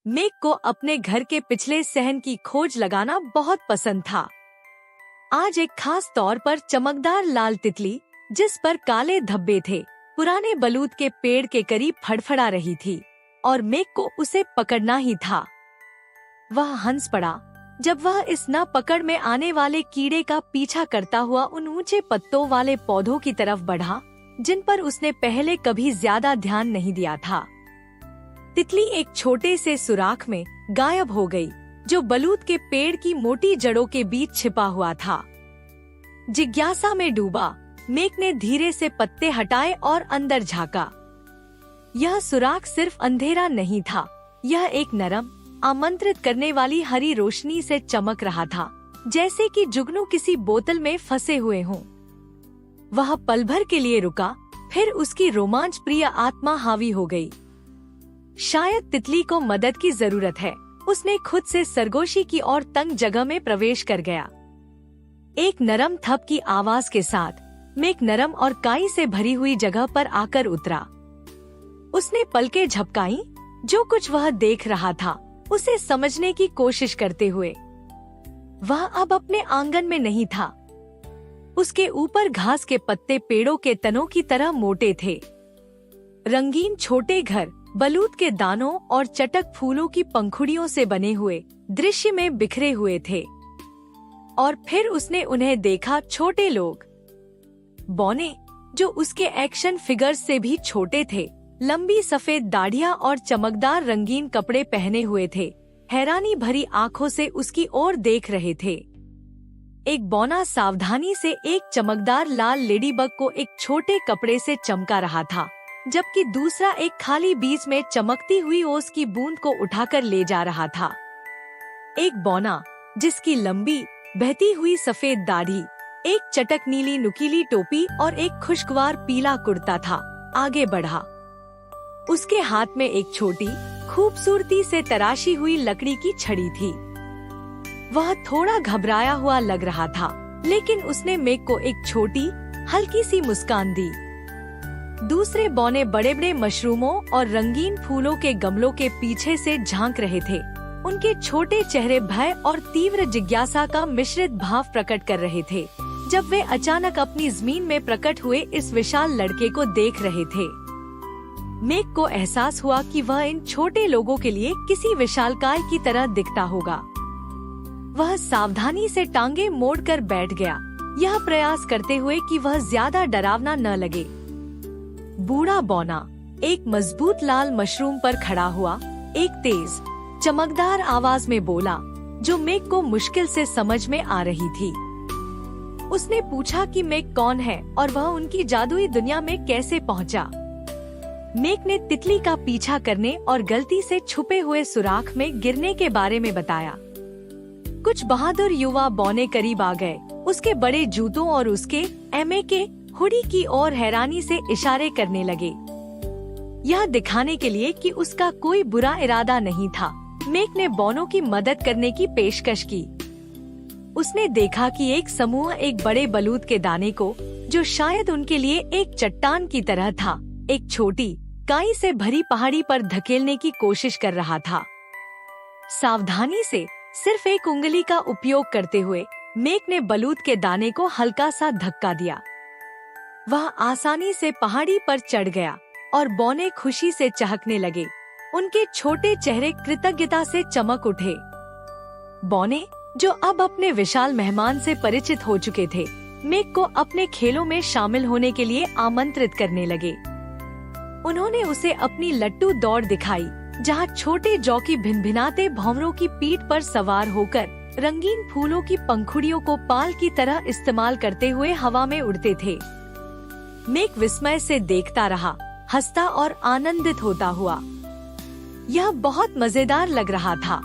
Make को अपने घर के पिछले सहन की खोज लगाना बहुत पसंद था। आज एक खास तौर पर चमकदार लाल तितली, जिस पर काले धब्बे थे, पुराने बलूत के पेड़ के करीब फड़फड़ा रही थी और मेक को उसे पकड़ना ही था। वह हंस पड़ा जब वह इस न पकड़ में आने वाले कीड़े का पीछा करता हुआ उन ऊंचे पत्तों वाले पौधों की तरफ बढ़ा, जिन पर उसने पहले कभी ज्यादा ध्यान नहीं दिया था। तितली एक छोटे से सुराख में गायब हो गई, जो बलूत के पेड़ की मोटी जड़ों के बीच छिपा हुआ था। जिज्ञासा में डूबा, मेक ने धीरे से पत्ते हटाए और अंदर झांका। यह सुराख सिर्फ अंधेरा नहीं था, यह एक नरम, आमंत्रित करने वाली हरी रोशनी से चमक रहा था, जैसे कि जुगनू किसी बोतल में फंसे हुए हों। वह पल भर के लिए रुका, फिर उसकी रोमांच प्रिय आत्मा हावी हो गई। शायद तितली को मदद की जरूरत है। उसने खुद से सरगोशी की और तंग जगह में प्रवेश कर गया। एक नरम थप की आवाज के साथ मेक नरम और काई से भरी हुई जगह पर आकर उतरा। उसने पलकें झपकाई, जो कुछ वह देख रहा था उसे समझने की कोशिश करते हुए। वह अब अपने आंगन में नहीं था। उसके ऊपर घास के पत्ते पेड़ों के तनों की तरह मोटे थे। रंगीन छोटे घर, बलूत के दानों और चटक फूलों की पंखुड़ियों से बने हुए दृश्य में बिखरे हुए थे। और फिर उसने उन्हें देखा, छोटे लोग, बौने, जो उसके एक्शन फिगर्स से भी छोटे थे, लंबी सफेद दाढ़ियां और चमकदार रंगीन कपड़े पहने हुए थे, हैरानी भरी आंखों से उसकी ओर देख रहे थे। एक बौना सावधानी से एक चमकदार लाल लेडीबग को एक छोटे कपड़े से चमका रहा था, जबकि दूसरा एक खाली बीच में चमकती हुई ओस की बूंद को उठाकर ले जा रहा था। एक बौना, जिसकी लंबी बहती हुई सफेद दाढ़ी, एक चटक नीली नुकीली टोपी और एक खुशगवार पीला कुर्ता था, आगे बढ़ा। उसके हाथ में एक छोटी, खूबसूरती से तराशी हुई लकड़ी की छड़ी थी। वह थोड़ा घबराया हुआ लग रहा था, लेकिन उसने मेक को एक छोटी, हल्की सी मुस्कान दी। दूसरे बौने बड़े बड़े मशरूमों और रंगीन फूलों के गमलों के पीछे से झांक रहे थे। उनके छोटे चेहरे भय और तीव्र जिज्ञासा का मिश्रित भाव प्रकट कर रहे थे, जब वे अचानक अपनी जमीन में प्रकट हुए इस विशाल लड़के को देख रहे थे। मेक को एहसास हुआ कि वह इन छोटे लोगों के लिए किसी विशालकाय की तरह दिखता होगा। वह सावधानी से टांगे मोड़कर बैठ गया, यह प्रयास करते हुए कि वह ज्यादा डरावना न लगे। बूढ़ा बौना एक मजबूत लाल मशरूम पर खड़ा हुआ, एक तेज, चमकदार आवाज में बोला, जो मेक को मुश्किल से समझ में आ रही थी। उसने पूछा कि मेक कौन है और वह उनकी जादुई दुनिया में कैसे पहुंचा। मेक ने तितली का पीछा करने और गलती से छुपे हुए सुराख में गिरने के बारे में बताया। कुछ बहादुर युवा बौने करीब आ गए, उसके बड़े जूतों और उसके एमए के हुडी की ओर हैरानी से इशारे करने लगे, यह दिखाने के लिए कि उसका कोई बुरा इरादा नहीं था। मेक ने बौनों की मदद करने की पेशकश की। उसने देखा कि एक समूह एक बड़े बलूत के दाने को, जो शायद उनके लिए एक चट्टान की तरह था, एक छोटी, काई से भरी पहाड़ी पर धकेलने की कोशिश कर रहा था। सावधानी से सिर्फ एक उंगली का उपयोग करते हुए मेक ने बलूत के दाने को हल्का सा धक्का दिया। वह आसानी से पहाड़ी पर चढ़ गया और बौने खुशी से चहकने लगे। उनके छोटे चेहरे कृतज्ञता से चमक उठे। बौने, जो अब अपने विशाल मेहमान से परिचित हो चुके थे, मेक को अपने खेलों में शामिल होने के लिए आमंत्रित करने लगे। उन्होंने उसे अपनी लट्टू दौड़ दिखाई, जहां छोटे जॉकी भिनभिनाते भंवरों की पीठ पर सवार होकर रंगीन फूलों की पंखुड़ियों को पाल की तरह इस्तेमाल करते हुए हवा में उड़ते थे। मेक विस्मय से देखता रहा, हंसता और आनंदित होता हुआ। यह बहुत मजेदार लग रहा था।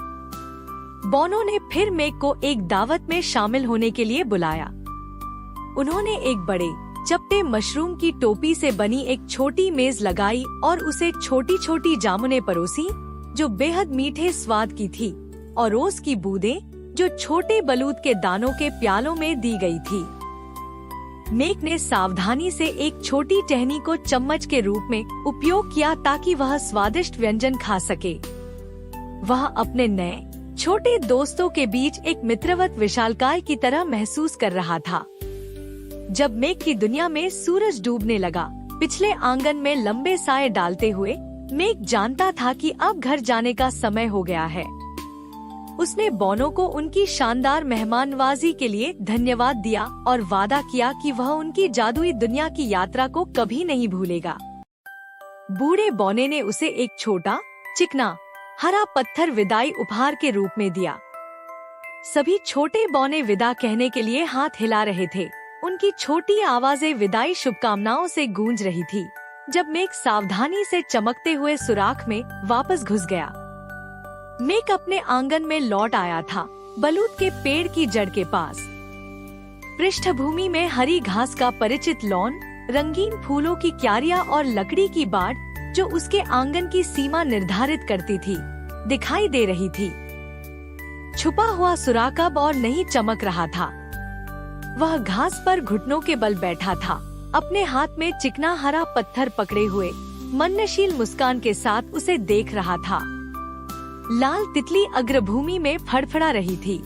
बौनों ने फिर मेक को एक दावत में शामिल होने के लिए बुलाया। उन्होंने एक बड़े, चपटे मशरूम की टोपी से बनी एक छोटी मेज लगाई और उसे छोटी छोटी जामुने परोसी, जो बेहद मीठे स्वाद की थी, और ओस की बूंदें, जो छोटे बलूत के दानों के प्यालों में दी गई थी। मेक ने सावधानी से एक छोटी टहनी को चम्मच के रूप में उपयोग किया ताकि वह स्वादिष्ट व्यंजन खा सके। वह अपने नए छोटे दोस्तों के बीच एक मित्रवत विशालकाय की तरह महसूस कर रहा था। जब मेघ की दुनिया में सूरज डूबने लगा, पिछले आंगन में लंबे साए डालते हुए मेघ जानता था कि अब घर जाने का समय हो गया है। उसने बोनो को उनकी शानदार मेहमानवाजी के लिए धन्यवाद दिया और वादा किया कि वह उनकी जादुई दुनिया की यात्रा को कभी नहीं भूलेगा। बूढ़े बौने ने उसे एक छोटा, चिकना, हरा पत्थर विदाई उपहार के रूप में दिया। सभी छोटे बौने विदा कहने के लिए हाथ हिला रहे थे। उनकी छोटी आवाजें विदाई शुभकामनाओं से गूंज रही थी। जब मेघ सावधानी से चमकते हुए सुराख में वापस घुस गया, मेघ अपने आंगन में लौट आया था, बलूत के पेड़ की जड़ के पास। पृष्ठभूमि में हरी घास का परिचित लॉन, रंगीन फूलों की क्यारियां और लकड़ी की बाट जो उसके आंगन की सीमा निर्धारित करती थी, दिखाई दे रही थी। छुपा हुआ सुराख अब और नहीं चमक रहा था। वह घास पर घुटनों के बल बैठा था, अपने हाथ में चिकना हरा पत्थर पकड़े हुए, मननशील मुस्कान के साथ उसे देख रहा था। लाल तितली अग्रभूमि में फड़फड़ा रही थी।